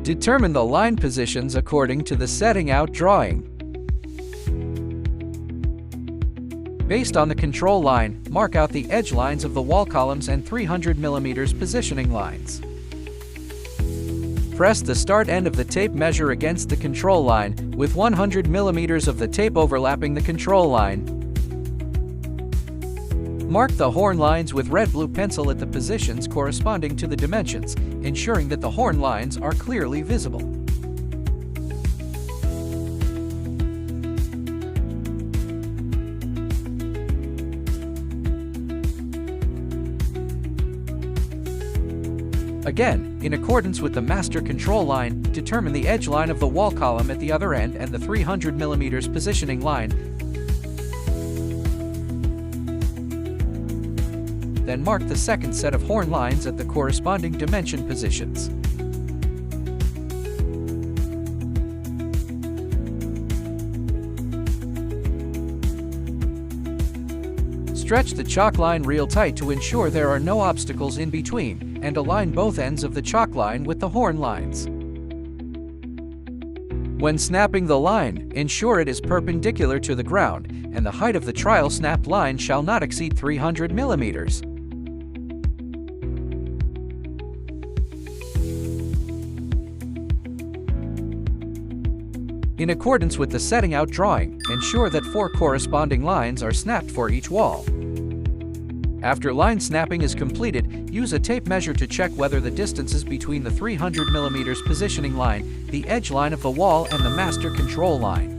Determine the line positions according to the setting out drawing. Based on the control line, mark out the edge lines of the wall columns and 300 mm positioning lines. Press the start end of the tape measure against the control line, with 100 mm of the tape overlapping the control line. Mark the horn lines with red-blue pencil at the positions corresponding to the dimensions, ensuring that the horn lines are clearly visible. Again, in accordance with the master control line, determine the edge line of the wall column at the other end and the 300 mm positioning line. Then mark the second set of horn lines at the corresponding dimension positions. Stretch the chalk line real tight to ensure there are no obstacles in between, and align both ends of the chalk line with the horn lines. When snapping the line, ensure it is perpendicular to the ground, and the height of the trial snapped line shall not exceed 300 mm. In accordance with the setting out drawing, ensure that 4 corresponding lines are snapped for each wall. After line snapping is completed, use a tape measure to check whether the distances between the 300 mm positioning line, the edge line of the wall, and the master control line